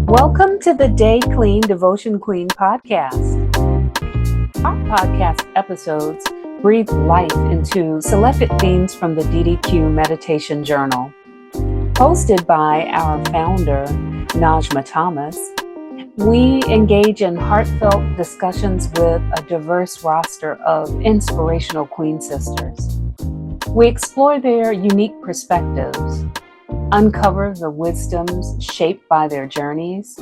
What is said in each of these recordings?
Welcome to the Day Clean Devotion Queen podcast. Our podcast episodes breathe life into selected themes from the DDQ Meditation Journal. Hosted by our founder, Najma Thomas, we engage in heartfelt discussions with a diverse roster of inspirational Queen sisters. We explore their unique perspectives, uncover the wisdoms shaped by their journeys,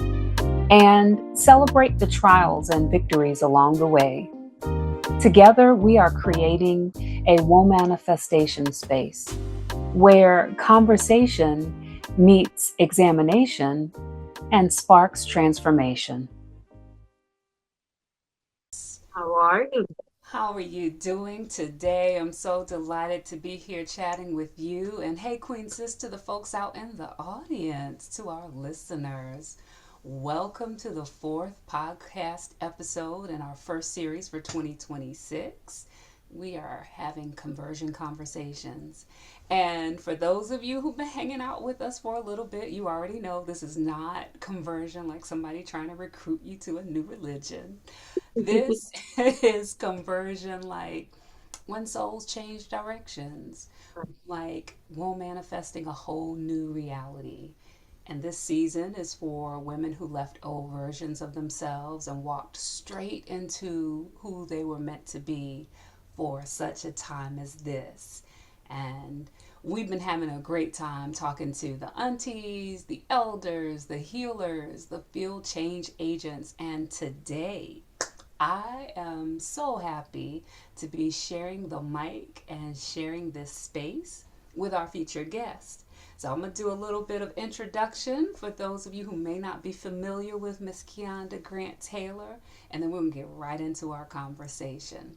and celebrate the trials and victories along the way. Together, we are creating a woe manifestation space where conversation meets examination and sparks transformation. How are you? How are you doing today? I'm so delighted to be here chatting with you. And hey, Queen Sis, to the folks out in the audience, to our listeners, welcome to the fourth podcast episode in our first series for 2026. We are having conversion conversations. And for those of you who've been hanging out with us for a little bit, you already know this is not conversion like somebody trying to recruit you to a new religion. This is conversion like when souls change directions, like we're manifesting a whole new reality. And this season is for women who left old versions of themselves and walked straight into who they were meant to be for such a time as this. And we've been having a great time talking to the aunties, the elders, the healers, the field change agents. And today, I am so happy to be sharing the mic and sharing this space with our featured guest. So I'm going to do a little bit of introduction for those of you who may not be familiar with Miss Keonda Grant-Taylor, and then we're going to get right into our conversation.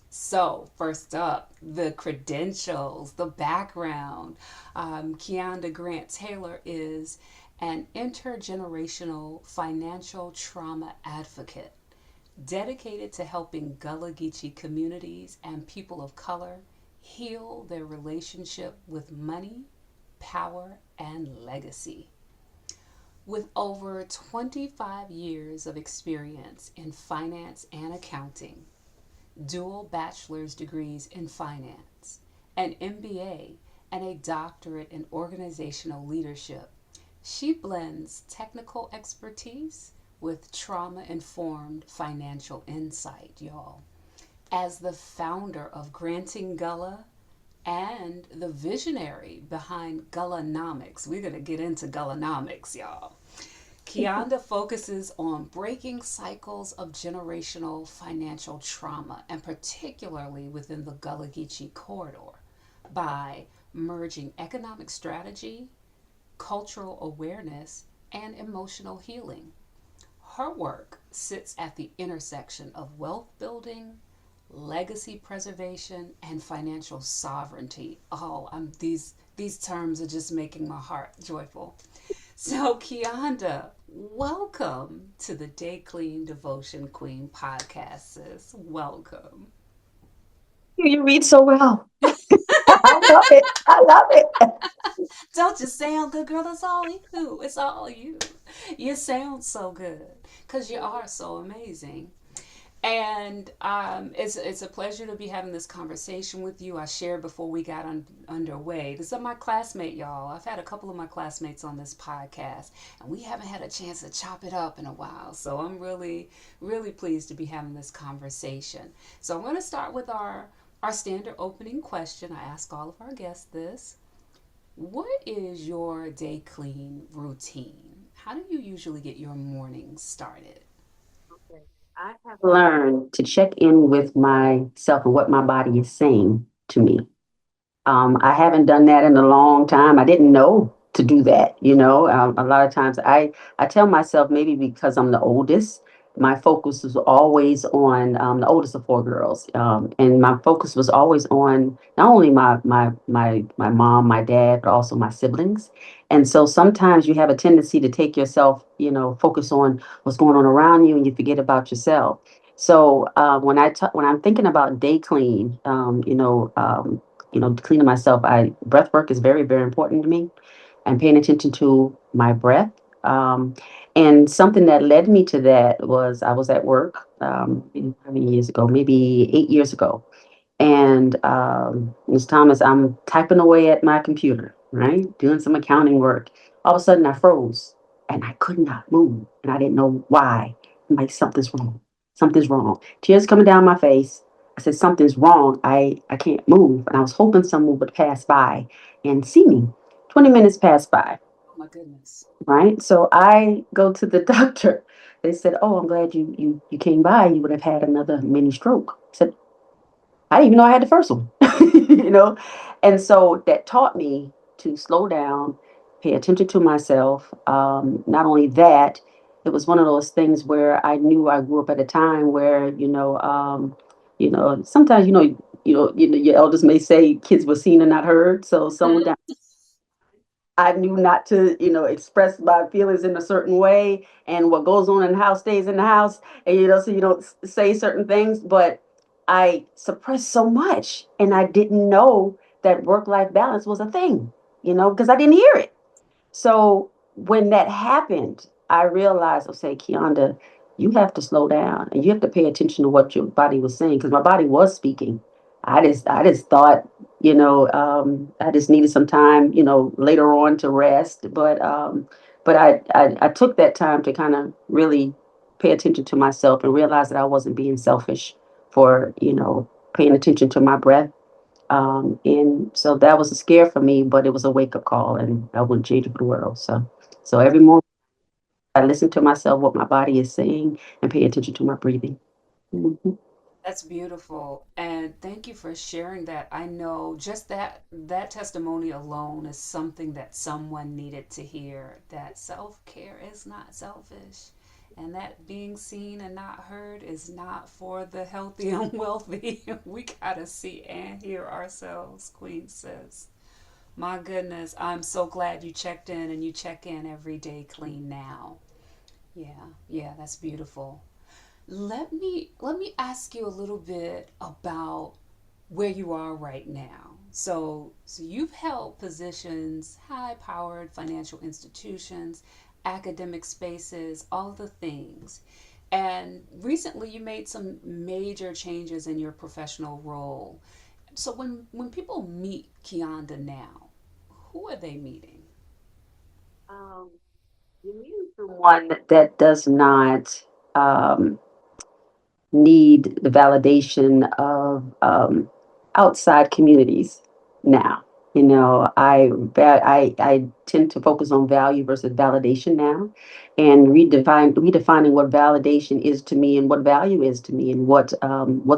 So, first up, the credentials, the background. Keonda Grant-Taylor is an intergenerational financial trauma advocate dedicated to helping Gullah Geechee communities and people of color heal their relationship with money, power, and legacy. With over 25 years of experience in finance and accounting, dual bachelor's degrees in finance, an MBA, and a doctorate in organizational leadership, she blends technical expertise with trauma-informed financial insight, y'all. As the founder of Granting Gullah and the visionary behind Gullahnomics, we're going to get into Gullahnomics, y'all. Keonda focuses on breaking cycles of generational financial trauma, and particularly within the Gullah Geechee corridor, by merging economic strategy, cultural awareness, and emotional healing. Her work sits at the intersection of wealth building, legacy preservation, and financial sovereignty. These terms are just making my heart joyful. So, Keonda, welcome to the Day Clean Devotion Queen podcast, sis. Welcome. You read so well. I love it. I love it. Don't you sound good, girl? That's all you. It's all you. You sound so good because you are so amazing. And it's a pleasure to be having this conversation with you. I shared before we got underway. This is my classmate, y'all. I've had a couple of my classmates on this podcast, and we haven't had a chance to chop it up in a while. So I'm really, really pleased to be having this conversation. So I'm going to start with our standard opening question. I ask all of our guests this. What is your day clean routine? How do you usually get your morning started? Okay. I have learned to check in with myself and what my body is saying to me. I haven't done that in a long time. I didn't know to do that. A lot of times I tell myself maybe because I'm the oldest, my focus was always on the oldest of four girls, and my focus was always on not only my mom, my dad, but also my siblings. And so sometimes you have a tendency to take yourself, focus on what's going on around you, and you forget about yourself. So when I'm thinking about day clean, cleaning myself, I breath work is very, very important to me. I'm paying attention to my breath. And something that led me to that was I was at work, how many years ago? Maybe 8 years ago. And Ms. Thomas, I'm typing away at my computer, right? Doing some accounting work. All of a sudden I froze and I could not move. And I didn't know why. I'm like, something's wrong. Something's wrong. Tears coming down my face. I said, something's wrong. I can't move. And I was hoping someone would pass by and see me. 20 minutes passed by, Oh my goodness. right? So I go to the doctor. They said, oh, I'm glad you came by. You would have had another mini stroke. I said, I didn't even know I had the first one, you know? And so that taught me to slow down, pay attention to myself. Not only that, it was one of those things where I knew I grew up at a time where, sometimes, your elders may say kids were seen and not heard. So someone Mhm. I knew not to, express my feelings in a certain way, and what goes on in the house stays in the house, and so you don't say certain things. But I suppressed so much, and I didn't know that work-life balance was a thing, because I didn't hear it. So when that happened, I realized, okay, Keonda, you have to slow down and you have to pay attention to what your body was saying, because my body was speaking. I just thought, I just needed some time, later on to rest. But I took that time to kind of really pay attention to myself and realize that I wasn't being selfish for, paying attention to my breath, and so that was a scare for me, but it was a wake up call, and I wouldn't change it for the world. So every morning I listen to myself, what my body is saying, and pay attention to my breathing. Mhm. That's beautiful. And thank you for sharing that. I know just that testimony alone is something that someone needed to hear, that self-care is not selfish. And that being seen and not heard is not for the healthy and wealthy. We gotta see and hear ourselves, Queen Sis. My goodness, I'm so glad you checked in and you check in every day clean now. Yeah, yeah, that's beautiful. Let me ask you a little bit about where you are right now. So you've held positions, high-powered financial institutions, academic spaces, all the things. And recently you made some major changes in your professional role. So when people meet Keonda now, who are they meeting? Um, you mean someone that does not um, need the validation of outside communities now. I tend to focus on value versus validation now, and redefining what validation is to me and what value is to me and what's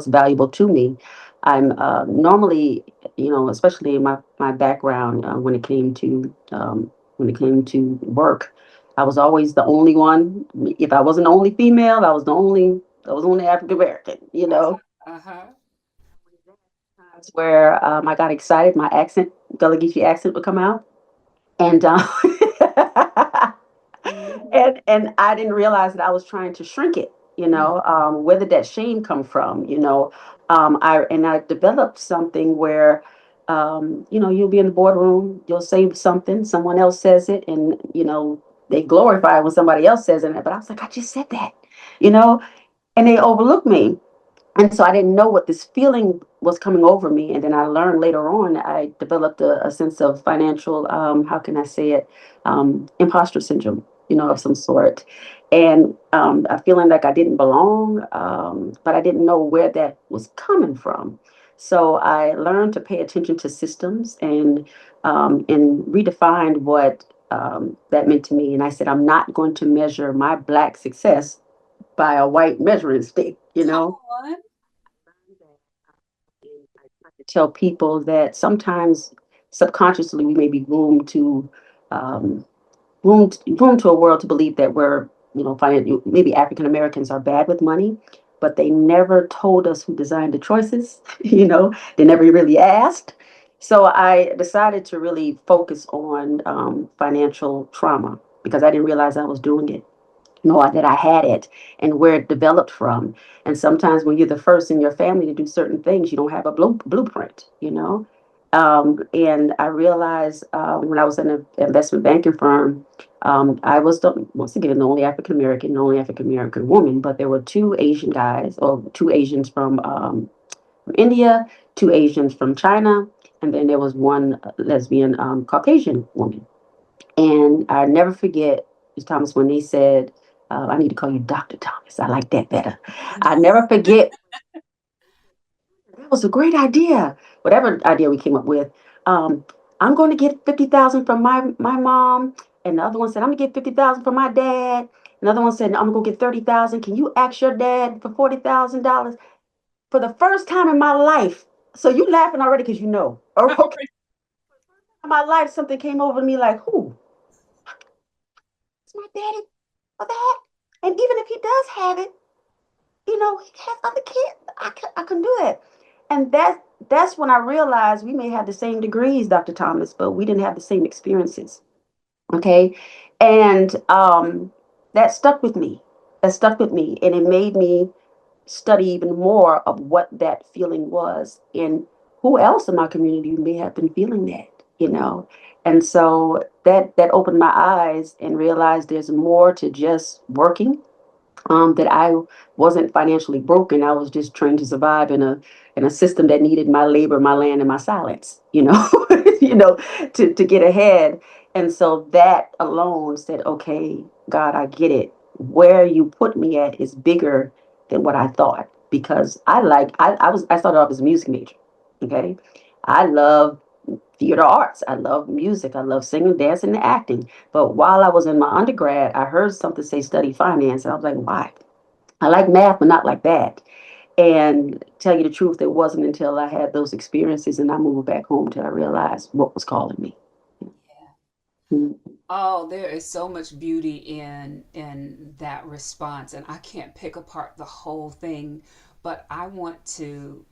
valuable to me. I'm normally, especially in my background, when it came to work, I was always the only one. If I wasn't the only female, I was only African American, Uh-huh. Times where I got excited, my accent, Gullah Geechee accent would come out. And Mhm. and I didn't realize that I was trying to shrink it. Where did that shame come from? I developed something where, you'll be in the boardroom, you'll say something, someone else says it, and they glorify it when somebody else says it. But I was like, I just said that, you know, and they overlooked me. And so I didn't know what this feeling was coming over me. And then I learned later on, I developed a sense of financial, how can I say it, imposter syndrome, of some sort. And a feeling like I didn't belong, but I didn't know where that was coming from. So I learned to pay attention to systems and redefined what that meant to me. And I said, I'm not going to measure my Black success by a white measuring stick. Come on. I try to tell people that sometimes subconsciously we may be um, groomed to a world to believe that maybe African Americans are bad with money, but they never told us who designed the choices. They never really asked. So I decided to really focus on financial trauma because I didn't realize I was doing it, nor that I had it, and where it developed from. And sometimes when you're the first in your family to do certain things, you don't have a blueprint. And I realized when I was in an investment banking firm, I was once again the only African American, the only African American woman, but there were two Asian guys, or two Asians from India, two Asians from China, and then there was one lesbian Caucasian woman. And I never forget, Ms. Thomas, when they said, I need to call you Dr. Thomas. I like that better. I never forget. That was a great idea. Whatever idea we came up with. Um, I'm going to get 50,000 from my mom. And the other one said, I'm going to get 50,000 from my dad. Another one said, I'm going to get 30,000. Can you ask your dad for $40,000? For the first time in my life. So you laughing already because you know. Okay. In my life, something came over me like, who? It's my daddy for that. And even if he does have it, he has other kids. I can do that. And that's when I realized we may have the same degrees, Dr. Thomas, but we didn't have the same experiences. Okay. And that stuck with me. That stuck with me. And it made me study even more of what that feeling was and who else in my community may have been feeling that. And so that opened my eyes and realized there's more to just working, that I wasn't financially broken. I was just trying to survive in a system that needed my labor, my land, and my silence. You know, to get ahead. And so that alone said, okay, God, I get it. Where you put me at is bigger than what I thought, because I started off as a music major. Okay, I love theater arts. I love music. I love singing, dancing, and acting. But while I was in my undergrad, I heard something say study finance. And I was like, why? I like math, but not like that. And tell you the truth, it wasn't until I had those experiences and I moved back home till I realized what was calling me. Yeah. Mhm. Oh, there is so much beauty in that response, and I can't pick apart the whole thing, but I want to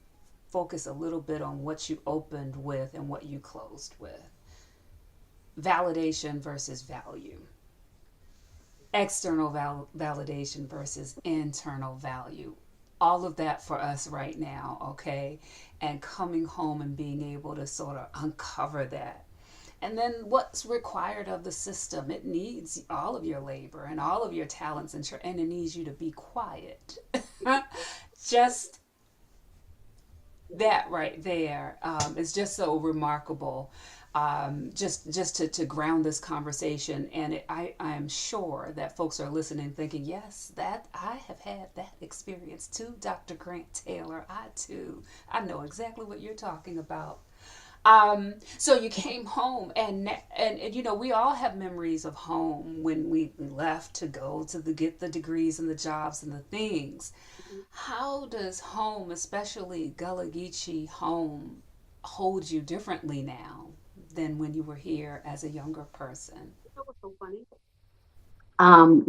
focus a little bit on what you opened with and what you closed with. Validation versus value. External validation versus internal value. All of that for us right now, okay? And coming home and being able to sort of uncover that. And then what's required of the system? It needs all of your labor and all of your talents, and it needs you to be quiet. Just that right there is just so remarkable. Just to ground this conversation, and I'm sure that folks are listening, thinking, yes, that I have had that experience too, Dr. Grant-Taylor. I too, I know exactly what you're talking about. So you came home, and we all have memories of home when we left to go to get the degrees and the jobs and the things. How does home, especially Gullah Geechee home, hold you differently now than when you were here as a younger person? That was so funny.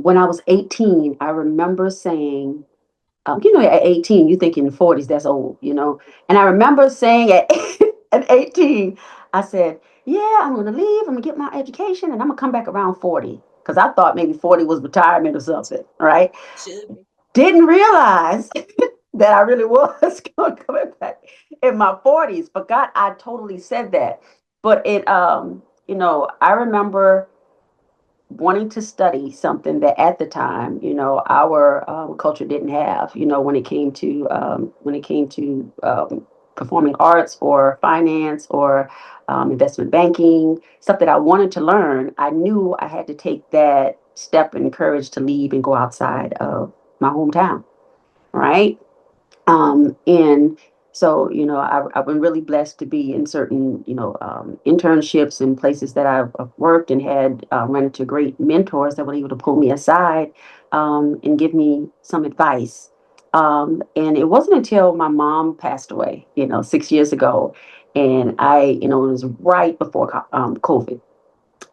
When I was 18, I remember saying, at 18, you think in the 40s, that's old. And I remember saying at 18, I said, yeah, I'm going to leave. I'm going to get my education and I'm going to come back around 40. Because I thought maybe 40 was retirement or something, right? Should be. Didn't realize that I really was coming back in my 40s. Forgot I totally said that. But I remember wanting to study something that at the time, our culture didn't have, when it came to performing arts or finance or investment banking, stuff that I wanted to learn. I knew I had to take that step and courage to leave and go outside of my hometown, right? And so, I've been really blessed to be in certain, internships and places that I've worked and had run into great mentors that were able to pull me aside and give me some advice. And it wasn't until my mom passed away, 6 years ago, and it was right before COVID.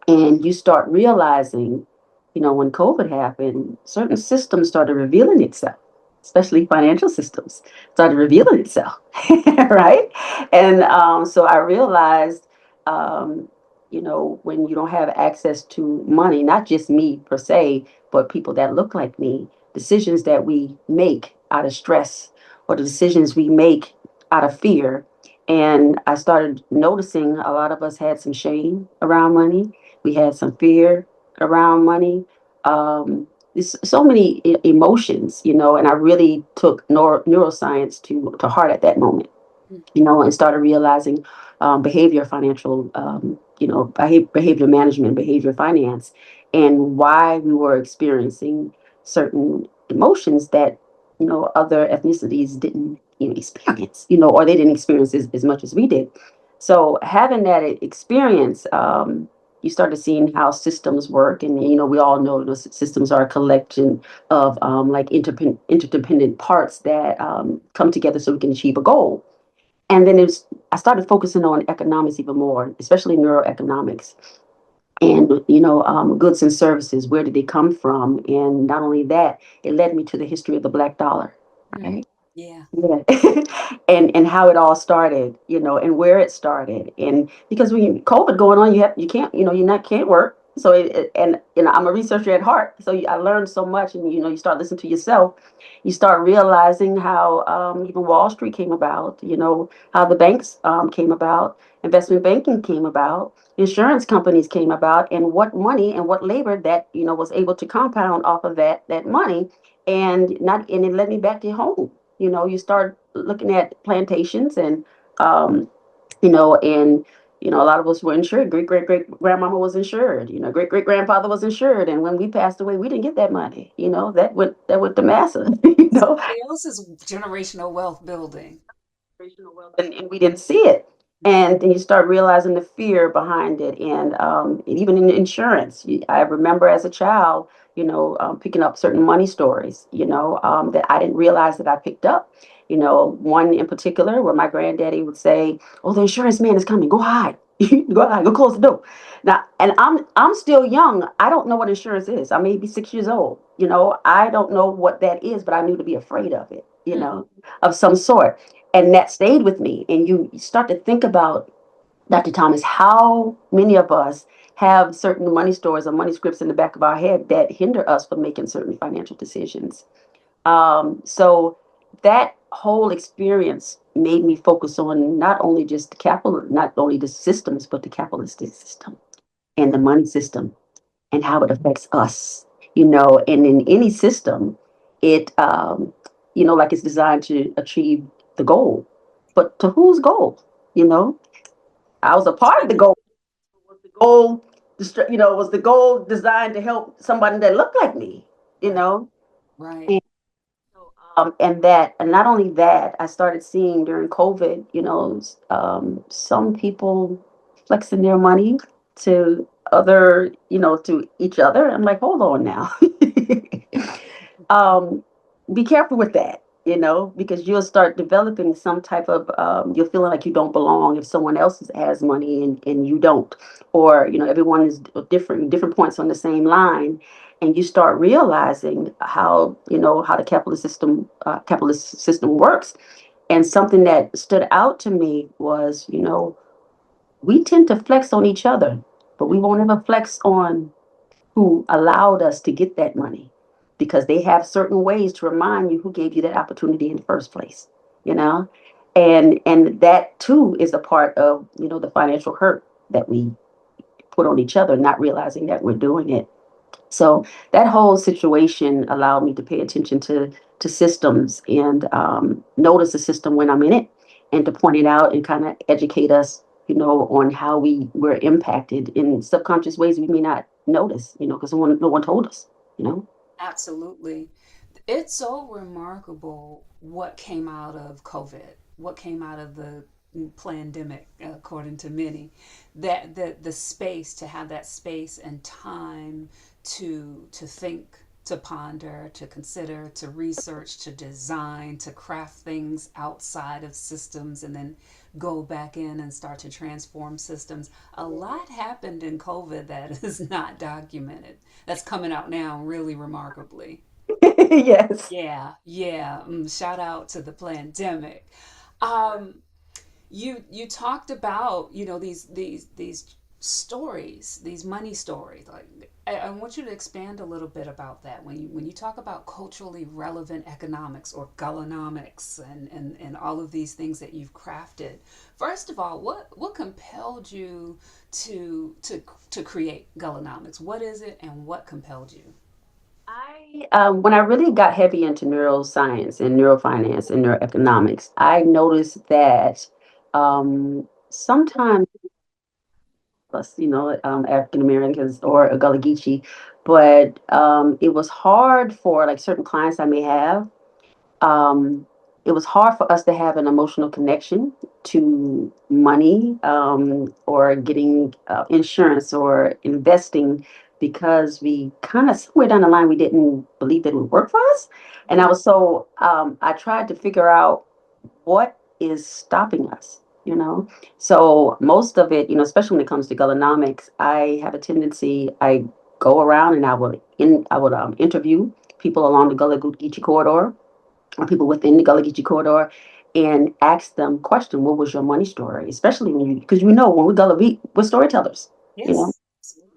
And you start realizing, when COVID happened, certain systems started revealing itself, especially financial systems started revealing itself, right? And so I realized, when you don't have access to money, not just me per se, but people that look like me, decisions that we make out of stress or the decisions we make out of fear. And I started noticing a lot of us had some shame around money. We had some fear. around money. There's so many emotions, and I really took neuroscience to heart at that moment, and started realizing financial, behavior management, behavior finance, and why we were experiencing certain emotions that, other ethnicities didn't, experience, or they didn't experience as much as we did. So having that experience, you started seeing how systems work, and we all know those systems are a collection of like interdependent parts that come together so we can achieve a goal. And then I started focusing on economics even more, especially neuroeconomics, and goods and services. Where did they come from? And not only that, it led me to the history of the black dollar, Mm. right? Yeah. Yeah. And how it all started, and where it started. And because when COVID going on, you can't, you not can't work. So and I'm a researcher at heart, so I learned so much, and you start listening to yourself. You start realizing how even Wall Street came about, how the banks came about, investment banking came about, insurance companies came about, and what money and what labor that was able to compound off of that money, and it led me back to home. You start looking at plantations, and um, and a lot of us were insured. Great great great grandmama was insured. Great great grandfather was insured, and when we passed away, we didn't get that money. That went to massa. Somebody else's generational wealth building. Generational wealth, and we didn't see it. And then you start realizing the fear behind it, and even in insurance. I remember as a child, picking up certain money stories, that I didn't realize that I picked up. One in particular where my granddaddy would say, "Oh, the insurance man is coming. Go hide. Go hide. Go close the door." Now, and I'm still young. I don't know what insurance is. I may be 6 years old. I don't know what that is, but I knew to be afraid of it. Mm. Of some sort, and that stayed with me. And you start to think about, Dr. Thomas, how many of us have certain money stores or money scripts in the back of our head that hinder us from making certain financial decisions. So that whole experience made me focus on not only just not only the systems, but the capitalistic system and the money system and how it affects us. And in any system, it like it's designed to achieve the goal, but to whose goal? you know I was a part of the goal. Was the goal was the goal designed to help somebody that looked like me? you Right. know Right. and not only that, I started seeing during COVID, some people flexing their money to to each other. I'm like, hold on now. um, be careful with that, because you'll start developing some type of, you're feeling like you don't belong if someone else has money and you don't, or, everyone is different points on the same line. And you start realizing how the capitalist system works. And something that stood out to me was, we tend to flex on each other, but we won't ever flex on who allowed us to get that money, because they have certain ways to remind you who gave you that opportunity in the first place. you know and that too is a part of the financial hurt that we put on each other, not realizing that we're doing it. So that whole situation allowed me to pay attention to systems, and notice the system when I'm in it, and to point it out and kind of educate us, on how we were impacted in subconscious ways we may not notice, because no one told us, you know. Absolutely. It's so remarkable what came out of COVID, what came out of the pandemic, according to many, that the space, to have that space and time to think, to ponder, to consider, to research, to design, to craft things outside of systems, and then go back in and start to transform systems. A lot happened in COVID that is not documented. That's coming out now really remarkably. Yes. Yeah, yeah. Shout out to the pandemic. Um, you talked about these stories, these money stories, like I want you to expand a little bit about that. When you talk about culturally relevant economics or Gullahnomics and all of these things that you've crafted, first of all, what compelled you to create Gullahnomics? What is it and what compelled you? When I really got heavy into neuroscience and neurofinance and neuroeconomics, I noticed that sometimes us, African Americans or a Gullah Geechee, but it was hard for like certain clients I may have. Um, it was hard for us to have an emotional connection to money or getting insurance or investing because we kind of somewhere down the line we didn't believe that it would work for us. And I tried to figure out what is stopping us, you know? So most of it, especially when it comes to Gullahnomics, I have a tendency, I go around and I would interview people along the Gullah Geechee corridor or people within the Gullah Geechee corridor and ask them question, what was your money story? Especially because when we're storytellers, you know? Yes, absolutely.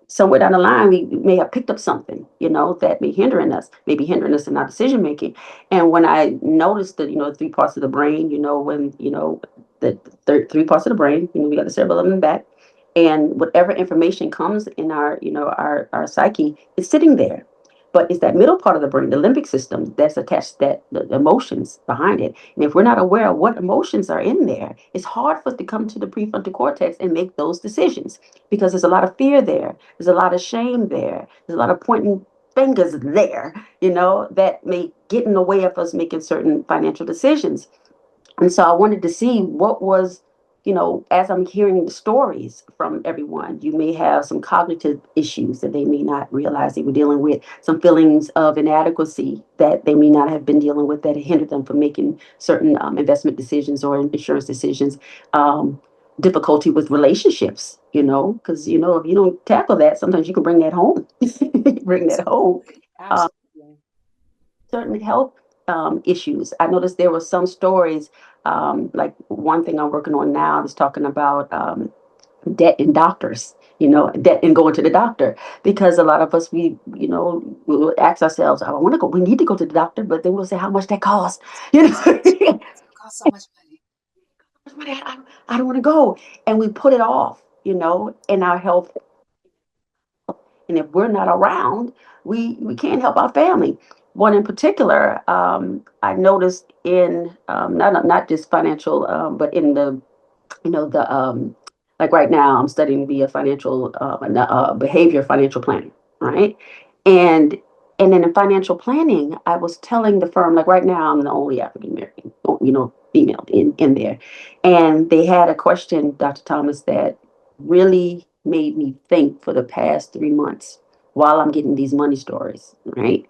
Somewhere down the line we may have picked up something that may be hindering us in our decision making. And when I noticed that three parts of the brain, when the three parts of the brain, we got the cerebellum in the back, and whatever information comes in our psyche is sitting there, but it's that middle part of the brain, the limbic system, that's attached, that the emotions behind it. And if we're not aware of what emotions are in there, it's hard for us to come to the prefrontal cortex and make those decisions, because there's a lot of fear there. There's a lot of shame there. There's a lot of pointing fingers there, that may get in the way of us making certain financial decisions. And so I wanted to see what was, as I'm hearing the stories from everyone, you may have some cognitive issues that they may not realize they were dealing with, some feelings of inadequacy that they may not have been dealing with that hindered them from making certain investment decisions or insurance decisions. Difficulty with relationships, because, if you don't tackle that, sometimes you can bring that home. Bring that home. Absolutely. Absolutely. Certain health issues. I noticed there were some stories, like one thing I'm working on now is talking about debt in doctors, debt in going to the doctor. Because a lot of us, we will ask ourselves, I want to go, we need to go to the doctor, but then we'll say how much that costs. How It's gonna cost so much money. much money? I don't want to go. And we put it off, in our health. And if we're not around, we can't help our family. One in particular, I noticed in not just financial, but in the like right now I'm studying to be a financial behavior financial planner, right? And and then in financial planning, I was telling the firm, like right now I'm the only African American, female in there, and they had a question, Dr. Thomas, that really made me think for the past 3 months while I'm getting these money stories, right?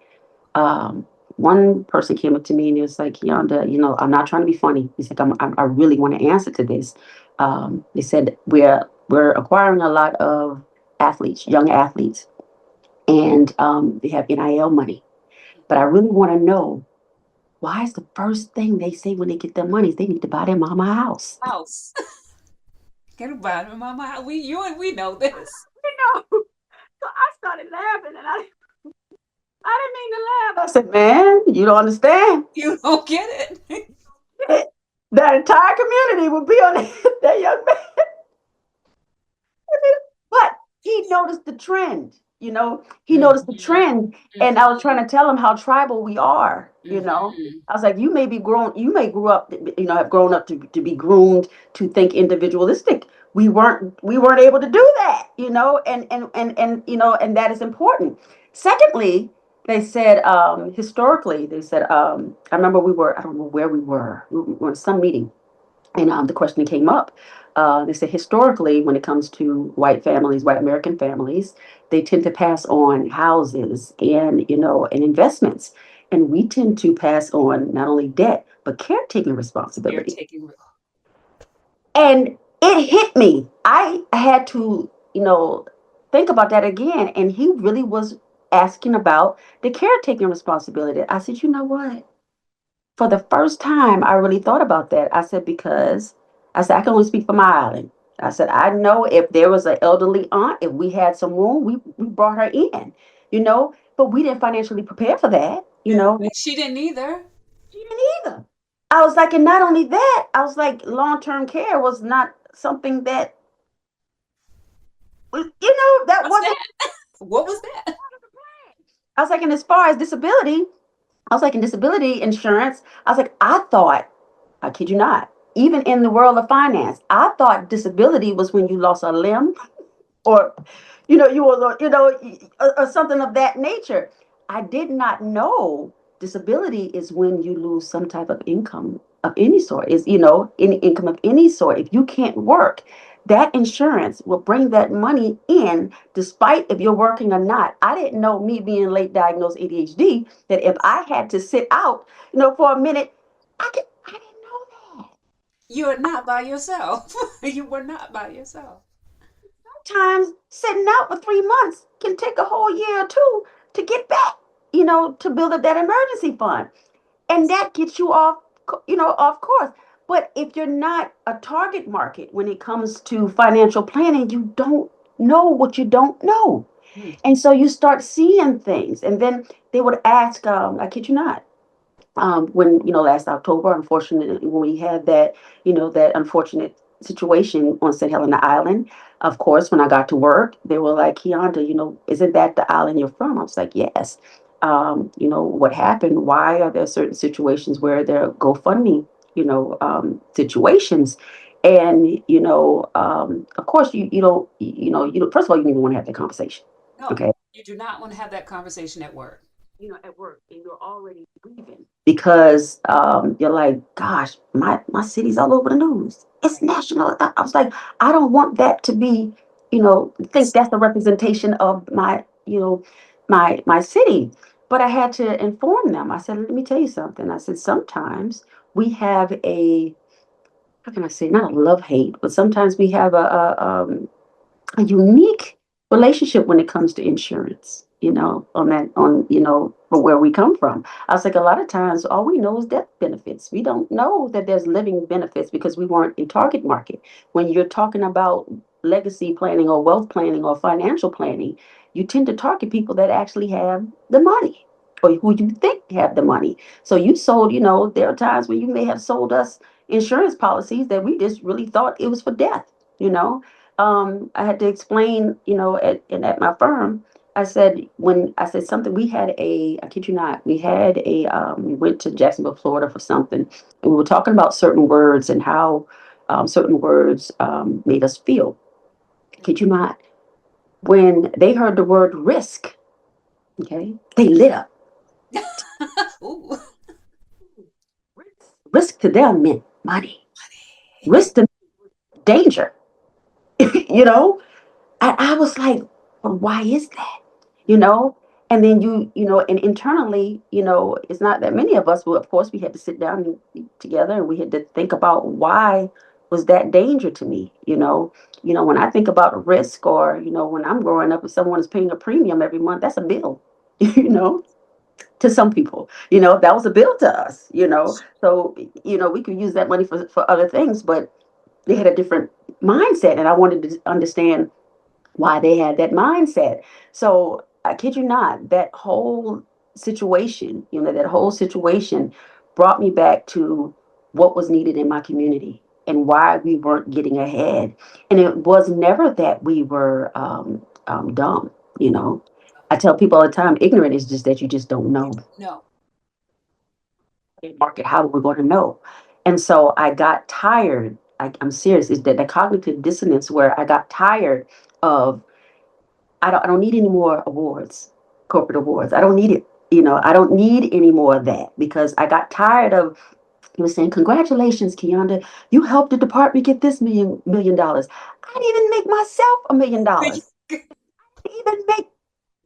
um, One person came up to me and he was like, Keonda, I'm not trying to be funny. He's like, I really want to answer to this. They said we're acquiring a lot of athletes, young athletes, and they have NIL money. But I really want to know, why is the first thing they say when they get their money is they need to buy their mama a house? House. Get a bottom, mama. We know this. So I started laughing, and I didn't mean to laugh. I said, man, you don't understand. You don't get it. That entire community would be on that young man. But he noticed the trend, he noticed the Mm-hmm. trend. And I was trying to tell him how tribal we are, Mm-hmm. I was like, you may grow up, have grown up to be groomed to think individualistic. We weren't able to do that, and that is important. Secondly, they said, historically, they said, I remember I don't know where we were in some meeting, and the question came up. They said historically, when it comes to white families, white American families, they tend to pass on houses and investments, and we tend to pass on not only debt but caretaking You're responsibility. taking. And it hit me. I had to, think about that again. And he really was asking about the caretaking responsibility. I said, you know what? For the first time, I really thought about that. I said, because I can only speak for my island. I said, I know if there was an elderly aunt, if we had some room, we brought her in, but we didn't financially prepare for that, Yeah. She didn't either. She didn't either. I was like, and not only that, I was like, long-term care was not something that, that What's wasn't. that? What was that? I was like, and as far as disability, I was like, in disability insurance, I was like, I thought, I kid you not, even in the world of finance, I thought disability was when you lost a limb or you were or something of that nature. I did not know disability is when you lose some type of income of any sort, is any income of any sort. If you can't work, that insurance will bring that money in despite if you're working or not. I didn't know, me being late diagnosed ADHD, that if I had to sit out for a minute, I didn't know that. You're not by yourself. You were not by yourself. Times sitting out for 3 months can take a whole year or two to get back, to build up that emergency fund. And that gets you off course. But if you're not a target market when it comes to financial planning, you don't know what you don't know. Hmm. And so you start seeing things. And then they would ask, I kid you not, when last October, unfortunately, when we had that unfortunate situation on St. Helena Island. Of course, when I got to work, they were like, Keonda, isn't that the island you're from? I was like, yes. What happened? Why are there certain situations where there are GoFundMe, situations? And of course, first of all, you don't even want to have that conversation. No, Okay, you do not want to have that conversation at work. at work, and you're already grieving because you're like, gosh, my city's all over the news. It's national. I was like, I don't want that to be, think that's the representation of my city. But I had to inform them. I said, let me tell you something. I said, sometimes we have how can I say, not a love hate, but sometimes we have a unique relationship when it comes to insurance, for where we come from. I was like, a lot of times all we know is death benefits. We don't know that there's living benefits because we weren't in target market. When you're talking about legacy planning or wealth planning or financial planning, you tend to target people that actually have the money or who you think have the money. So you sold, there are times when you may have sold us insurance policies that we just really thought it was for death, you know I had to explain, at my firm. I said something, I kid you not, we went to Jacksonville, Florida for something, and we were talking about certain words and how certain words made us feel. I kid you not, when they heard the word risk, okay, they lit up. Ooh. Risk to them meant money. Risk to danger, you know? And I was like, well, why is that? You know? And then and internally, it's not that many of us, but of course we had to sit down together and we had to think about why was that danger to me, when I think about risk or, when I'm growing up, if someone is paying a premium every month, that's a bill, you know, to some people, that was a bill to us, so, we could use that money for other things, but they had a different mindset. And I wanted to understand why they had that mindset. So I kid you not, that whole situation brought me back to what was needed in my community and why we weren't getting ahead. And it was never that we were dumb, you know. I tell people all the time, ignorant is just that you just don't know. No. Market, how are we going to know? And so I got tired. I'm serious. Is that the cognitive dissonance where I got tired of I don't need any more awards, corporate awards. I don't need it. I don't need any more of that because I got tired of he was saying, congratulations, Keonda. You helped the department get this million dollars. I didn't even make myself $1 million. I didn't even make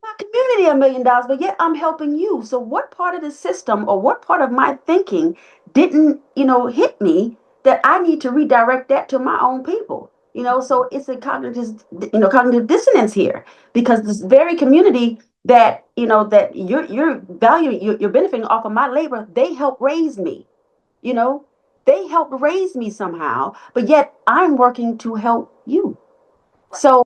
my community $1 million, but yet I'm helping you. So what part of the system or what part of my thinking didn't, hit me that I need to redirect that to my own people? So it's a cognitive dissonance here because this very community that, that you're valuing, you're benefiting off of my labor, they help raise me, you know, they helped raise me somehow, but yet I'm working to help you. So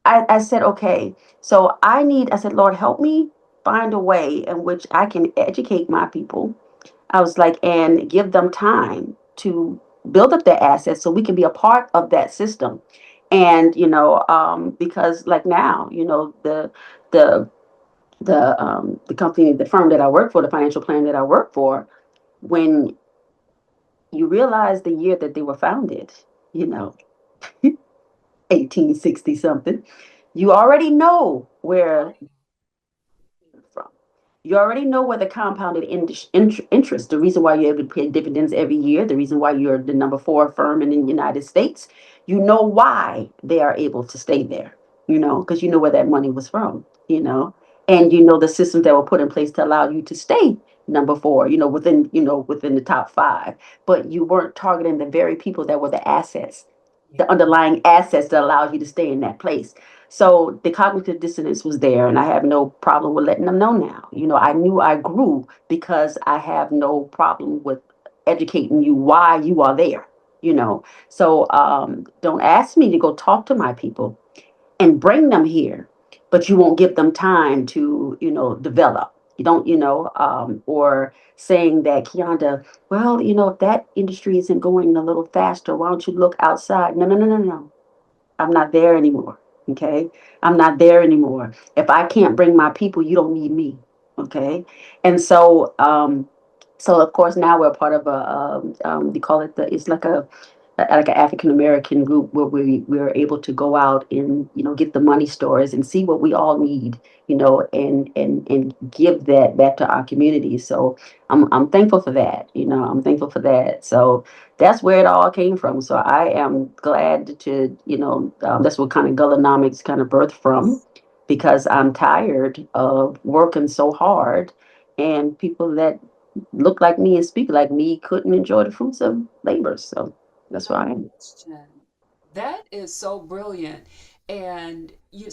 I said, okay, so I said, Lord, help me find a way in which I can educate my people. I was like, and give them time to build up their assets so we can be a part of that system. And, because like now, the, the company, the firm that I work for, the financial plan that I work for, when you realize the year that they were founded, you know, 1860 something, you already know where from. You already know where the compounded interest, the reason why you're able to pay dividends every year, the reason why you're the number four firm in the United States. You know why they are able to stay there, because you know where that money was from, and you know the systems that were put in place to allow you to stay number four, within the top five. But you weren't targeting the very people that were the assets, the underlying assets that allowed you to stay in that place. So the cognitive dissonance was there, and I have no problem with letting them know now. I knew I grew because I have no problem with educating you why you are there. So don't ask me to go talk to my people and bring them here, but you won't give them time to, develop. You don't, or saying that, Keonda, well, if that industry isn't going a little faster, why don't you look outside? No, no, no, no, no. I'm not there anymore. Okay. I'm not there anymore. If I can't bring my people, you don't need me. Okay. And so of course now we're part of they call it it's like an African American group where we're able to go out and get the money stores and see what we all need, and give that back to our community. So I'm thankful for that. I'm thankful for that. So that's where it all came from. So I am glad to, that's what kind of Gullahnomics kind of birthed from, because I'm tired of working so hard and people that look like me and speak like me couldn't enjoy the fruits of labor. So that's No why I am. question. That is so brilliant. And you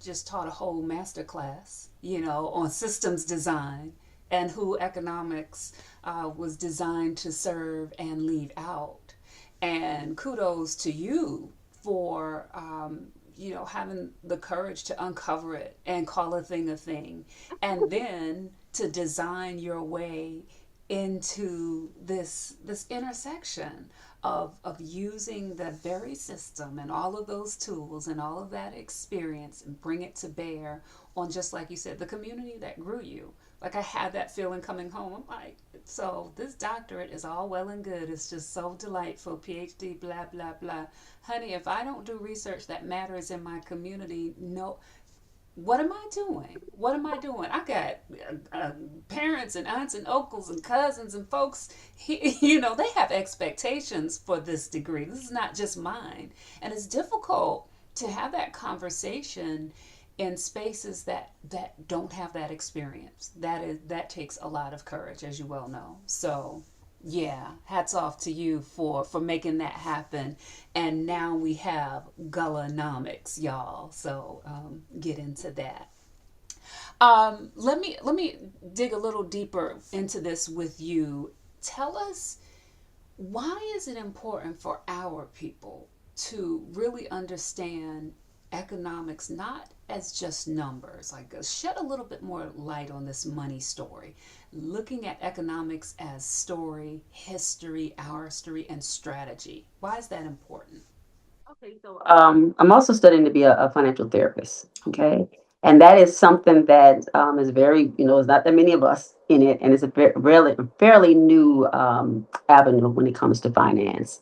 just taught a whole master class, on systems design and who economics was designed to serve and leave out. And kudos to you for having the courage to uncover it and call a thing, and then to design your way into this intersection of using the very system and all of those tools and all of that experience and bring it to bear on, just like you said, the community that grew you. Like, I had that feeling coming home. I'm like, so this doctorate is all well and good. It's just so delightful. PhD, blah, blah, blah. Honey, if I don't do research that matters in my community, no, what am I doing? What am I doing? I got parents and aunts and uncles and cousins and folks, they have expectations for this degree. This is not just mine. And it's difficult to have that conversation in spaces that don't have that experience. That takes a lot of courage, as you well know. So yeah, hats off to you for making that happen. And now we have Gullahnomics, y'all. So get into that. Let me dig a little deeper into this with you. Tell us, why is it important for our people to really understand economics not as just numbers? Like, shed a little bit more light on this money story, looking at economics as story, history, our story, and strategy. Why is that important? Okay, so I'm also studying to be a financial therapist. Okay, and that is something that is very, it's not that many of us in it, and it's a very really fairly new avenue when it comes to finance.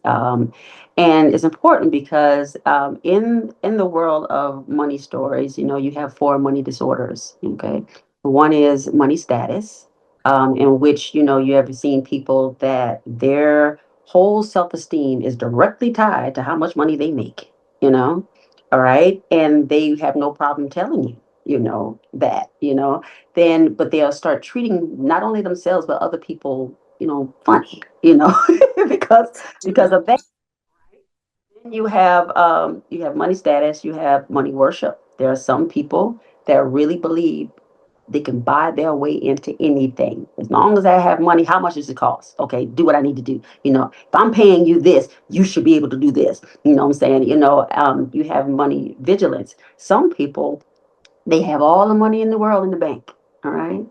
And it's important because in the world of money stories, you have four money disorders. Okay, one is money status, in which you have seen people that their whole self-esteem is directly tied to how much money they make, you know, all right, and they have no problem telling you, that, then but they'll start treating not only themselves but other people, funny, because Do of that. Then you have money status, you have money worship. There are some people that really believe They can buy their way into anything. As long as I have money, how much does it cost? Okay, do what I need to do. If I'm paying you this, you should be able to do this. You know what I'm saying? You have money vigilance. Some people, they have all the money in the world in the bank. All right.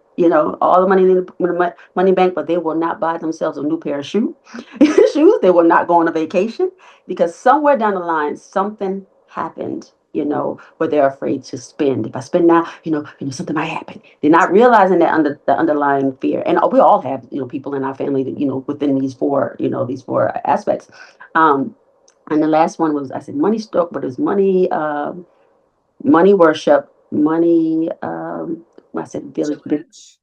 All the money in the money bank, but they will not buy themselves a new pair of shoes. They will not go on a vacation because somewhere down the line, something happened, where they're afraid to spend. If I spend now, something might happen. They're not realizing that the underlying fear. And we all have, people in our family that, within these four aspects. Um, and the last one was, I said money stock, but it was money, money worship, money, I said village, Tutelage,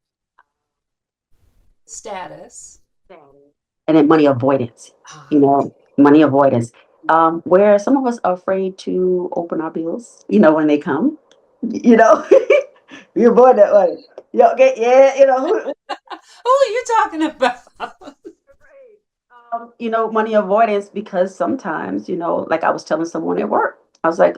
status. and then money avoidance, Ah, money avoidance. Where some of us are afraid to open our bills, when they come, you know, we avoid that money. Yeah, okay, yeah, who are you talking about? money avoidance because sometimes, like I was telling someone at work, I was like,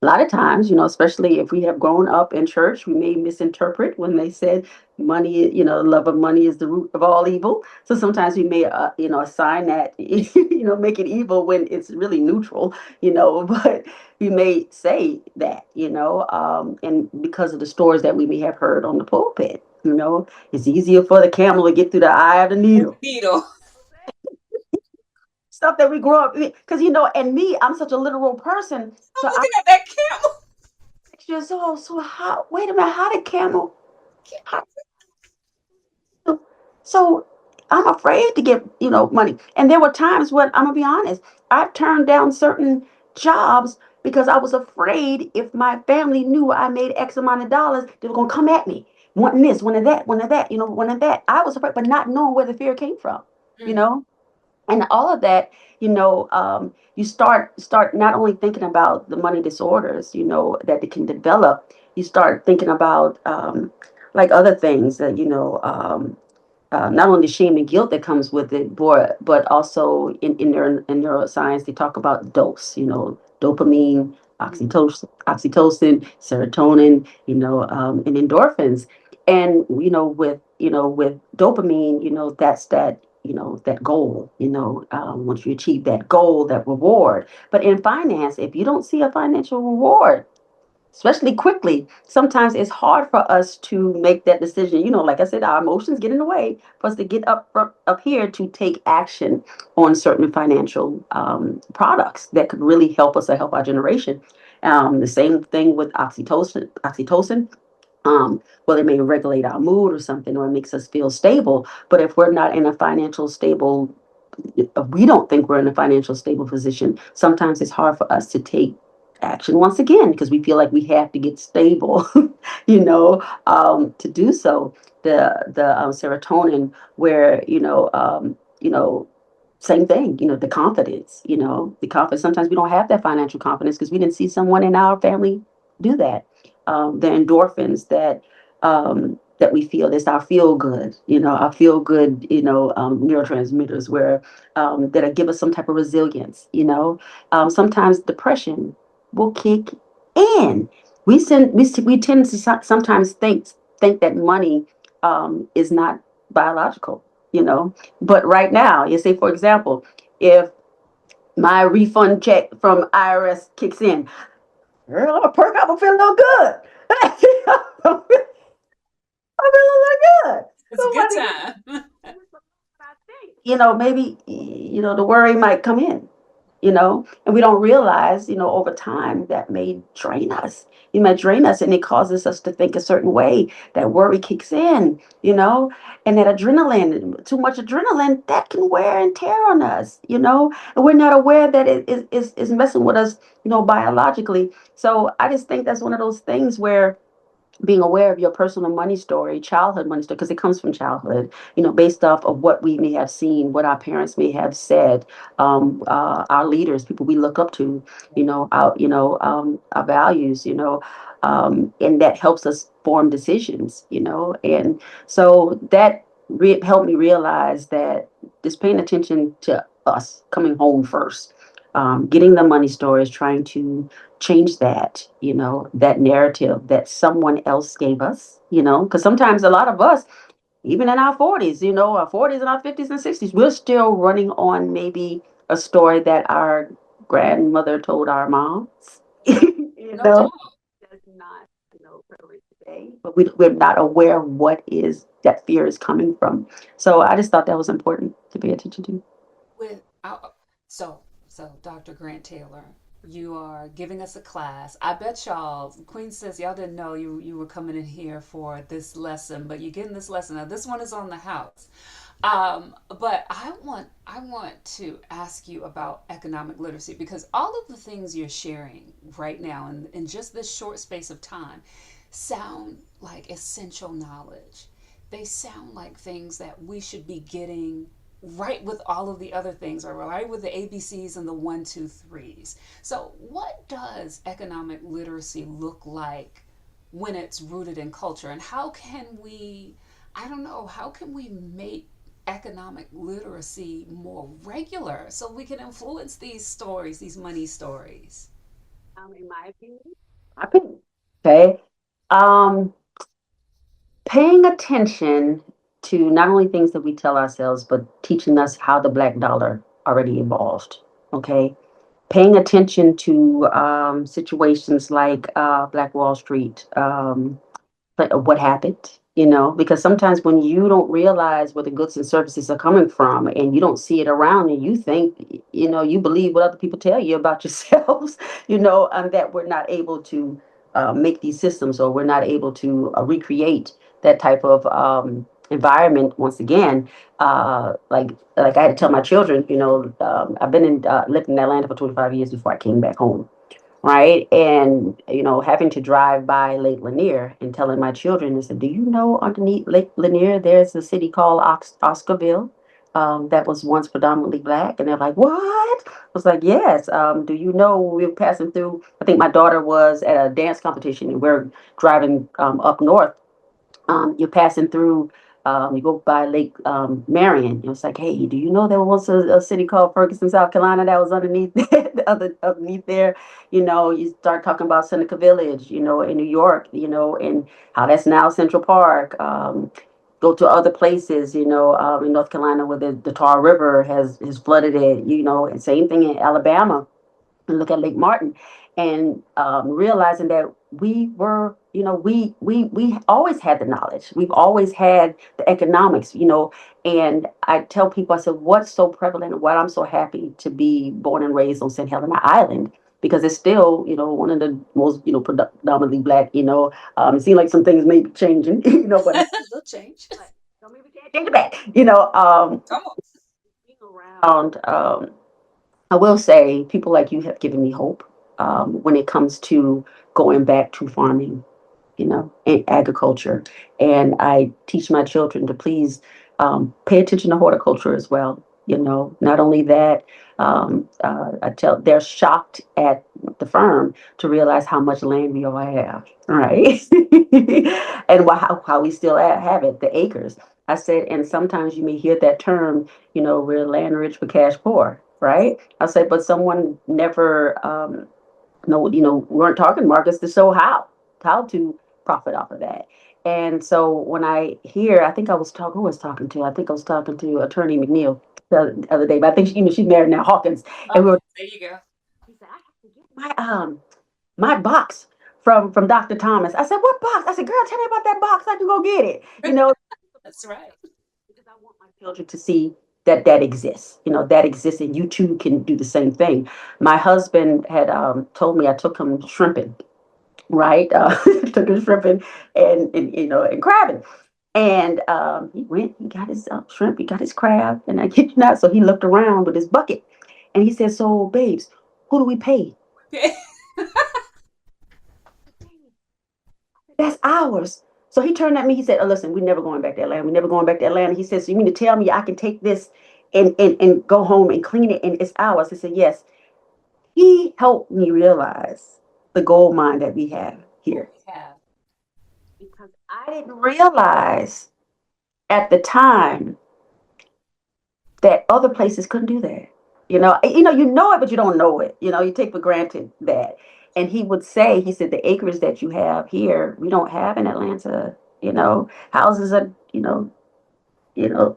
a lot of times, especially if we have grown up in church, we may misinterpret when they said money, love of money is the root of all evil. So sometimes we may, assign that, make it evil when it's really neutral, but we may say that, and because of the stories that we may have heard on the pulpit, it's easier for the camel to get through the eye of the needle. Needle. Stuff that we grew up, because, and me, I'm such a literal person. I'm So I looking at that camel. 6 years old. So how? Wait a minute. How did camel? How, so I'm afraid to get money. And there were times when I'm gonna be honest. I turned down certain jobs because I was afraid if my family knew I made X amount of dollars, they were gonna come at me, wanting this, wanting that, wanting that, wanting that. I was afraid, but not knowing where the fear came from. You Mm, know. And all of that, you start not only thinking about the money disorders, that they can develop. You start thinking about like other things that not only the shame and guilt that comes with it, but also in neuroscience they talk about dose, dopamine, mm, oxytocin, serotonin, and endorphins, and with dopamine, that's that goal, once you achieve that goal, that reward. But in finance, if you don't see a financial reward, especially quickly, sometimes it's hard for us to make that decision. Like I said, our emotions get in the way for us to get up here to take action on certain financial products that could really help us or help our generation. The same thing with oxytocin. Well, it may regulate our mood or something, or it makes us feel stable. But if we're not in a financial stable, if we don't think we're in a financial stable position, sometimes it's hard for us to take action once again because we feel like we have to get stable, to do so. The serotonin, where same thing. The confidence. The confidence. Sometimes we don't have that financial confidence because we didn't see someone in our family do that. The endorphins that we feel is our feel good. Our feel good. Neurotransmitters where that'll give us some type of resilience. Sometimes depression will kick in. We tend to sometimes think that money is not biological, but right now, you say, for example, if my refund check from IRS kicks in, girl, I'm a perk up, I feel a little good. I feel a little good. it's a So good money, time. maybe, the worry might come in, and we don't realize, over time that may drain us. It may drain us and it causes us to think a certain way. That worry kicks in, and that adrenaline, too much adrenaline, that can wear and tear on us, and we're not aware that it is messing with us, biologically. So I just think that's one of those things where being aware of your personal money story, childhood money story, because it comes from childhood, based off of what we may have seen, what our parents may have said, our leaders, people we look up to, our values, and that helps us form decisions, and so that helped me realize that just paying attention to us coming home first. getting the money stories, trying to change that, that narrative that someone else gave us, because sometimes a lot of us, even in our 40s, our 40s and our 50s and 60s, we're still running on maybe a story that our grandmother told our moms, No doubt. that's not, prevalent today, but we're not aware of what is that fear is coming from. So I just thought that was important to pay attention to. With so Dr. Grant Taylor, you are giving us a class. I bet y'all, Queen says y'all didn't know you were coming in here for this lesson, but you're getting this lesson. Now this one is on the house. But I want to ask you about economic literacy because all of the things you're sharing right now in just this short space of time sound like essential knowledge. They sound like things that we should be getting right with all of the other things, or right with the ABCs and the one, two, threes. So, what does economic literacy look like when it's rooted in culture? And how can we, I don't know, how can we make economic literacy more regular so we can influence these stories, these money stories? In my opinion, okay. Um, Paying attention to not only things that we tell ourselves, but teaching us how the black dollar already evolved. Okay. Paying attention to situations like Black Wall Street, but what happened, because sometimes when you don't realize where the goods and services are coming from and you don't see it around and you think, you believe what other people tell you about yourselves, that we're not able to make these systems, or we're not able to recreate that type of environment once again. Like I had to tell my children, I've been lived in Atlanta for 25 years before I came back home, right? And having to drive by Lake Lanier and telling my children, I said, "Do you know underneath Lake Lanier there's a city called Oscarville, that was once predominantly black?" And they're like, "What?" I was like, "Yes. Do you know we were passing through? I think my daughter was at a dance competition, and we're driving up north. You're passing through, you go by Lake Marion. It's like, hey, do you know there was a city called Ferguson, South Carolina that was underneath underneath there? You start talking about Seneca Village, in New York, and how that's now Central Park. Go to other places, in North Carolina where the Tar River has flooded it, and same thing in Alabama, and look at Lake Martin, and realizing that we were, we always had the knowledge. We've always had the economics, and I tell people, I said, what's so prevalent and why I'm so happy to be born and raised on St. Helena Island, because it's still, one of the most, predominantly black, it seems like some things may be changing, but They'll change. don't mean we can't change it back, Come on. being around, I will say people like you have given me hope when it comes to going back to farming, and agriculture. And I teach my children to please pay attention to horticulture as well. Not only that, I tell they're shocked at the firm to realize how much land we all have, right? And how we still have it, the acres. I said, and sometimes you may hear that term, we're land rich but cash poor, right? I said, but someone never, no, weren't talking markets to show how to profit off of that. And so when I hear, I think I was talking, who was talking to? I think I was talking to Attorney McNeil the other day, but I think she's married now, Hawkins, and we were. There you go. He said, I have to get my box from Dr. Thomas. I said, what box? I said, girl, tell me about that box. I can go get it. That's right. Because I want my children to see that exists. That exists, and you too can do the same thing. My husband had told me I took him shrimping, right? Took him shrimping and crabbing. And he went, he got his shrimp, he got his crab, and I kid you not. So he looked around with his bucket, and he said, "So, babes, who do we pay? That's ours." So he turned at me. He said, "Oh, listen, we're never going back to Atlanta. We're never going back to Atlanta." He said, "So you mean to tell me I can take this and go home and clean it and it's ours?" I said, "Yes." He helped me realize the gold mine that we have What here, we have. because I didn't realize at the time that other places couldn't do that. You know it, but you don't know it. You take for granted that. And he said, the acres that you have here, we don't have in Atlanta. Houses are,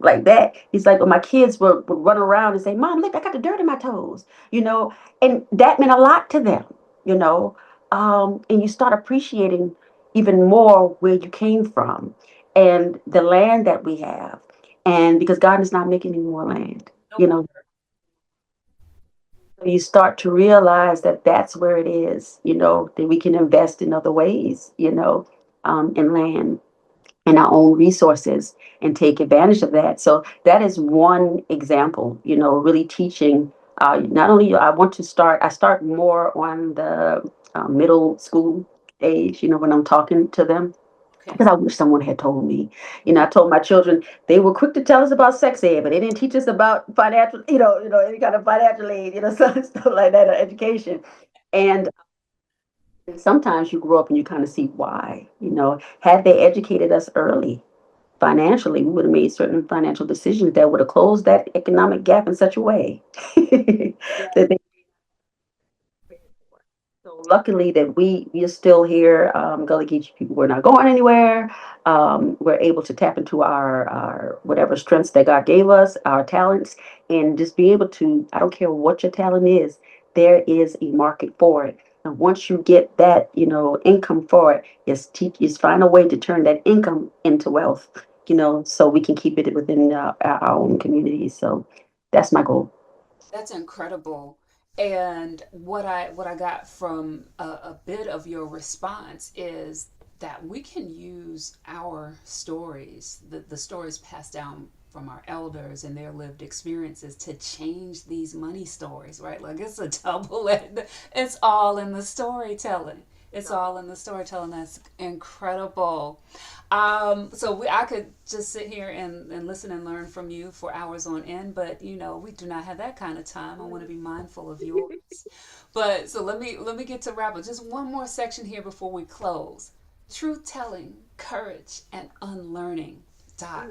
like that. He's like, well, my kids would run around and say, Mom, look, I got the dirt in my toes, and that meant a lot to them, you know. And you start appreciating even more where you came from and the land that we have. And because God is not making any more land, No you know, wonder. you start to realize that that's where it is, that we can invest in other ways, in land and our own resources and take advantage of that. So that is one example, really teaching. Not only I start more on the middle school age, when I'm talking to them. Okay. Because I wish someone had told me. I told my children they were quick to tell us about sex ed, but they didn't teach us about financial, any kind of financial aid, stuff like that, or education. And sometimes you grow up and you kind of see why. Had they educated us early, financially, we would have made certain financial decisions that would have closed that economic gap in such a way that they. So luckily that we are still here. Gullah Geechee people, we're not going anywhere. We're able to tap into our whatever strengths that God gave us, our talents, and just be able to. I don't care what your talent is. There is a market for it. And once you get that, income for it, is find a way to turn that income into wealth. So we can keep it within our own communities. So that's my goal. That's incredible. And what I got from a bit of your response is that we can use our stories, the stories passed down from our elders and their lived experiences to change these money stories, right? Like it's a double ed. It's all in the storytelling. It's all in the storytelling. That's incredible. I could just sit here and listen and learn from you for hours on end, but we do not have that kind of time. I want to be mindful of yours. But so let me get to wrap up. Just one more section here before we close. Truth telling, courage, and unlearning. Doc,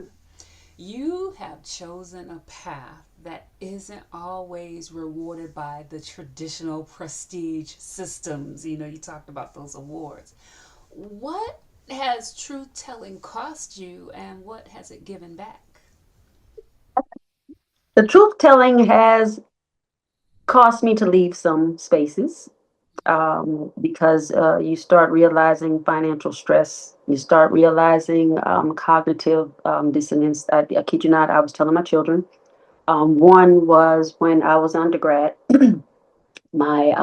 you have chosen a path that isn't always rewarded by the traditional prestige systems. You talked about those awards. What has truth telling cost you and what has it given back? The truth telling has cost me to leave some spaces because you start realizing financial stress. You start realizing cognitive dissonance. I kid you not, I was telling my children. One was when I was undergrad, my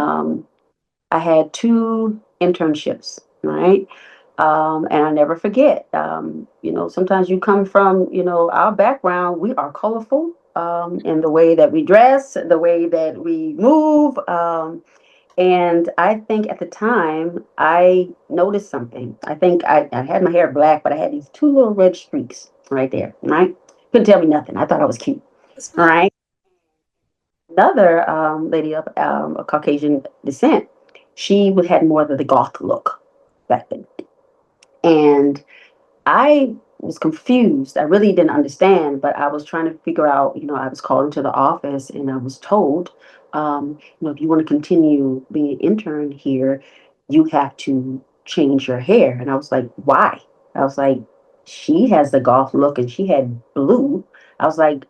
I had two internships, right? And I never forget. Sometimes you come from, our background, we are colorful in the way that we dress, the way that we move. And I think at the time I noticed something. I think I had my hair black, but I had these two little red streaks right there, right? Couldn't tell me nothing. I thought I was cute, That's all fine. right? Another lady of Caucasian descent, she had more of the goth look back then. And I was confused. I really didn't understand, but I was trying to figure out, I was called into the office and I was told, if you want to continue being an intern here, you have to change your hair. And I was like, why? I was like, she has the golf look and she had blue. I was like,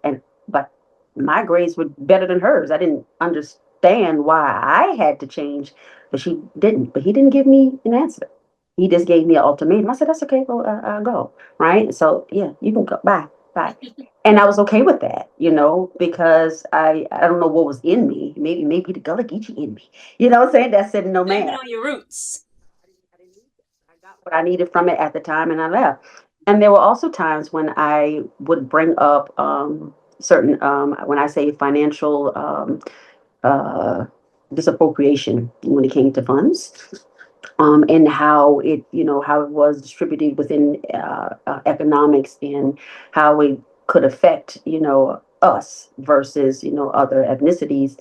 but my grades were better than hers. I didn't understand why I had to change, but she didn't. But he didn't give me an answer. He just gave me an ultimatum. I said, that's okay. Well, I'll go. Right. So, yeah, you can go. Bye. Bye. And I was okay with that, because I don't know what was in me. Maybe the Gullah Geechee in me. You know what I'm saying? That said, no, Blame it man. on your roots. I got what I needed from it at the time and I left. And there were also times when I would bring up certain, when I say financial uh, disappropriation when it came to funds, and how it was distributed within economics and how it could affect us versus other ethnicities.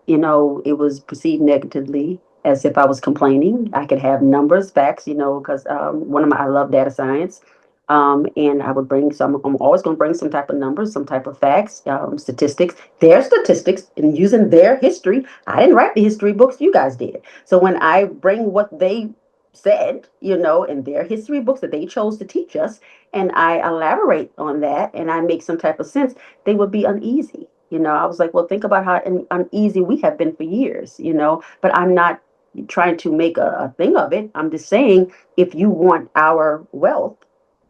It was perceived negatively as if I was complaining. I could have numbers, facts, because I love data science. And I would bring some, I'm always going to bring some type of numbers, some type of facts, statistics, their statistics, and using their history. I didn't write the history books, you guys did. So when I bring what they said, in their history books that they chose to teach us, and I elaborate on that and I make some type of sense, they would be uneasy. I was like, well, think about how uneasy we have been for years, but I'm not trying to make a thing of it. I'm just saying, if you want our wealth,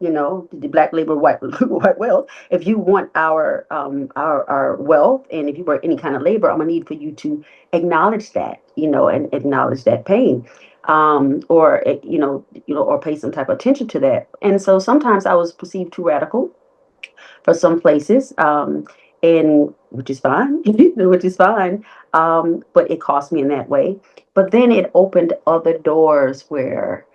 the black labor white white wealth. If you want our wealth, and if you work any kind of labor, I'm gonna need for you to acknowledge that, and acknowledge that pain, or or pay some type of attention to that. And so sometimes I was perceived too radical for some places, and which is fine, which is fine. But it cost me in that way. But then it opened other doors where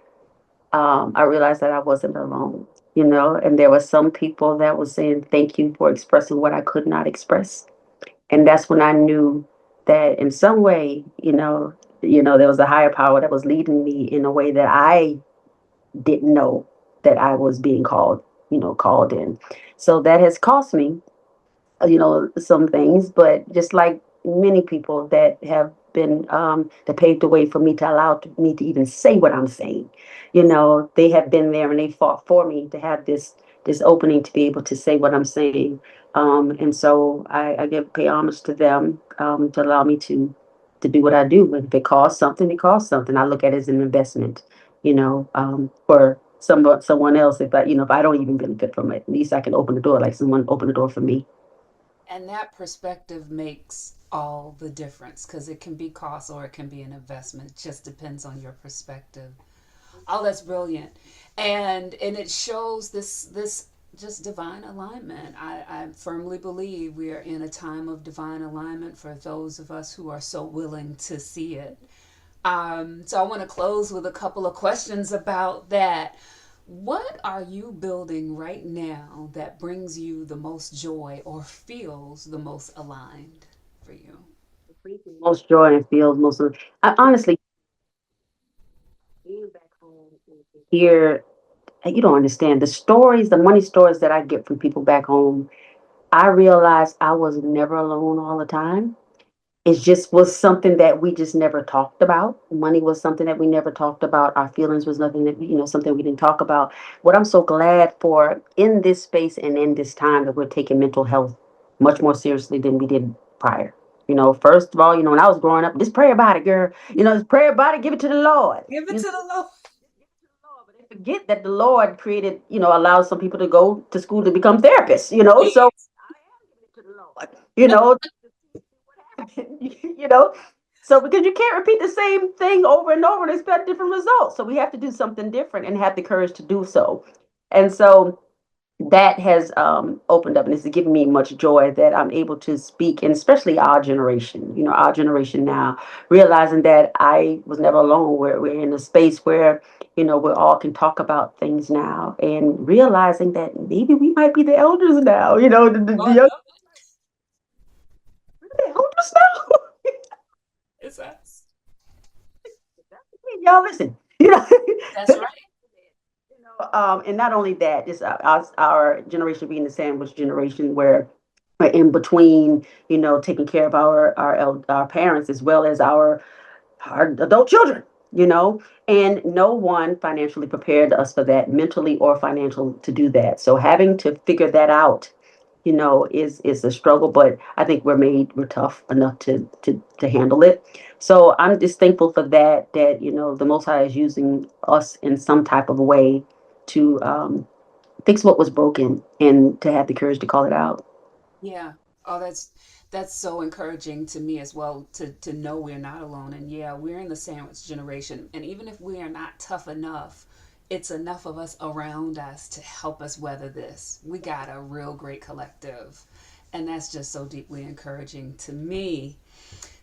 I realized that I wasn't alone, and there were some people that was saying thank you for expressing what I could not express. And that's when I knew that in some way, there was a higher power that was leading me in a way that I didn't know that I was being called, called in. So that has cost me, some things, but just like many people that have been, that paved the way for me to allow me to even say what I'm saying, they have been there and they fought for me to have this opening to be able to say what I'm saying. And so I give pay homage to them, to allow me to do what I do. But if it costs something, it costs something. I look at it as an investment, for someone else. If I don't even benefit from it, at least I can open the door like someone opened the door for me. And that perspective makes all the difference because it can be cost or it can be an investment. It just depends on your perspective. Oh, that's brilliant. And it shows this just divine alignment. I firmly believe we are in a time of divine alignment for those of us who are so willing to see it. So I want to close with a couple of questions about that. What are you building right now that brings you the most joy or feels the most aligned for you? Most joy and feel most of. I honestly, being back home here, you don't understand the stories, the money stories that I get from people back home. I realized I was never alone all the time. It just was something that we just never talked about. Money was something that we never talked about. Our feelings was nothing that, something we didn't talk about. What I'm so glad for in this space and in this time that we're taking mental health much more seriously than we did prior. First of all, when I was growing up, just pray about it, girl. Just pray about it, give it to the Lord. Give it to the Lord. But they forget that the Lord created, allows some people to go to school to become therapists, so Yes. I am giving it to the Lord, you know. So because you can't repeat the same thing over and over and expect different results. So we have to do something different and have the courage to do so. And so that has opened up and it's given me much joy that I'm able to speak, and especially our generation now, realizing that I was never alone. We're in a space where, we all can talk about things now, and realizing that maybe we might be the elders now, the Oh young, no, we're the elders now. it's us. Y'all listen, That's right. and not only that, just our generation being the sandwich generation where we're in between, taking care of our parents as well as our adult children, and no one financially prepared us for that, mentally or financial, to do that. So having to figure that out, is a struggle, but I think we're tough enough to handle it. So I'm just thankful for that the Most High is using us in some type of a way to fix what was broken and to have the courage to call it out. Yeah. Oh, that's so encouraging to me as well to know we're not alone. And yeah, we're in the sandwich generation. And even if we are not tough enough, it's enough of us around us to help us weather this. We got a real great collective. And that's just so deeply encouraging to me.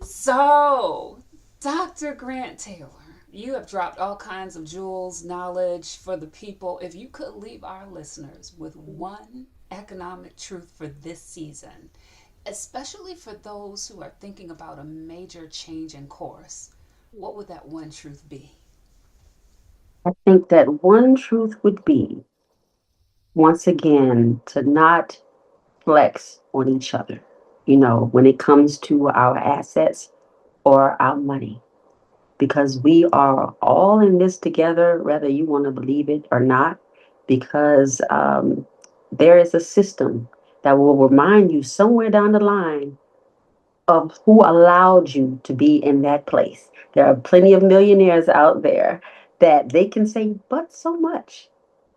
So, Dr. Grant Taylor, you have dropped all kinds of jewels, knowledge for the people. If you could leave our listeners with one economic truth for this season, especially for those who are thinking about a major change in course, what would that one truth be? I think that one truth would be once again, to not flex on each other, when it comes to our assets or our money, because we are all in this together, whether you want to believe it or not, because there is a system that will remind you somewhere down the line of who allowed you to be in that place. There are plenty of millionaires out there that they can say, but so much.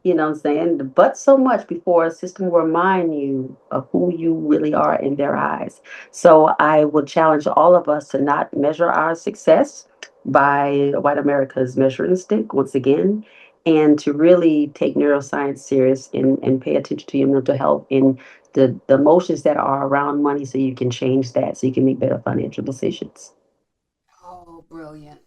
You know what I'm saying? But so much before a system will remind you of who you really are in their eyes. So I would challenge all of us to not measure our success by white America's measuring stick once again, and to really take neuroscience serious and pay attention to your mental health and the emotions that are around money so you can change that so you can make better financial decisions. Oh, brilliant.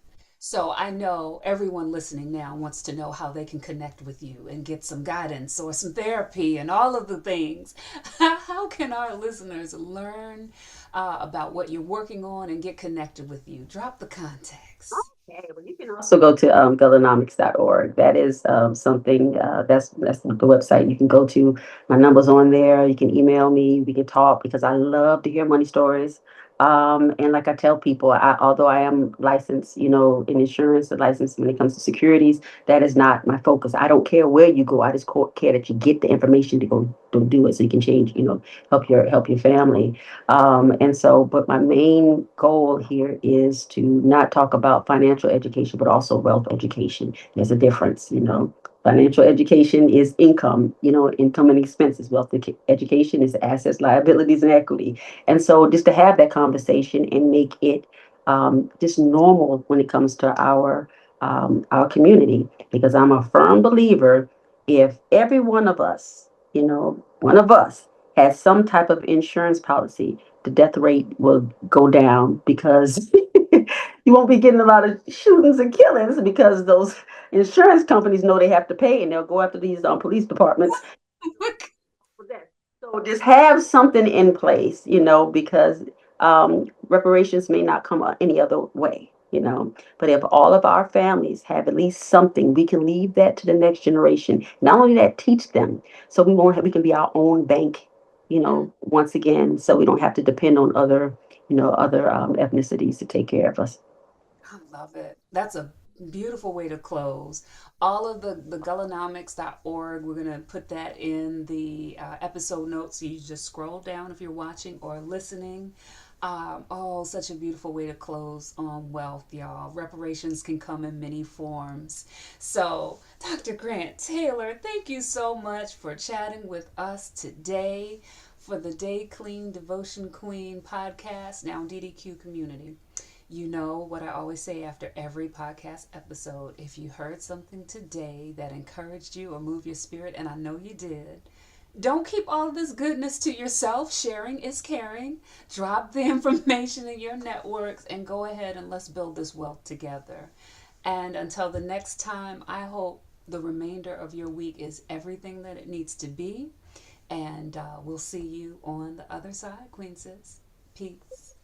So I know everyone listening now wants to know how they can connect with you and get some guidance or some therapy and all of the things. How can our listeners learn about what you're working on and get connected with you? Drop the context. Okay, well, you can also go to Gullahnomics.org. That is something that's the website you can go to. My number's on there. You can email me. We can talk because I love to hear money stories. And like I tell people, although I am licensed, in insurance, licensed when it comes to securities, that is not my focus. I don't care where you go. I just care that you get the information to go to do it so you can change, help your family. But my main goal here is to not talk about financial education, but also wealth education. There's a difference. Financial education is income and expenses. Education is assets, liabilities, and equity. And so just to have that conversation and make it just normal when it comes to our community, because I'm a firm believer if every one of us has some type of insurance policy, the death rate will go down because you won't be getting a lot of shootings and killings because those insurance companies know they have to pay and they'll go after these police departments for that. So just have something in place, because reparations may not come any other way. But if all of our families have at least something, we can leave that to the next generation. Not only that, teach them so we can be our own bank, once again, so we don't have to depend on other ethnicities to take care of us. I love it. That's a beautiful way to close. All of the Gullahnomics.org, we're going to put that in the episode notes. So you just scroll down if you're watching or listening. Such a beautiful way to close on wealth, y'all. Reparations can come in many forms. So, Dr. Grant-Taylor, thank you so much for chatting with us today for the Day Clean Devotion Queen podcast, now DDQ community. You know what I always say after every podcast episode. If you heard something today that encouraged you or moved your spirit, and I know you did, don't keep all this goodness to yourself. Sharing is caring. Drop the information in your networks and go ahead and let's build this wealth together. And until the next time, I hope the remainder of your week is everything that it needs to be. And we'll see you on the other side, Queen Sis. Peace.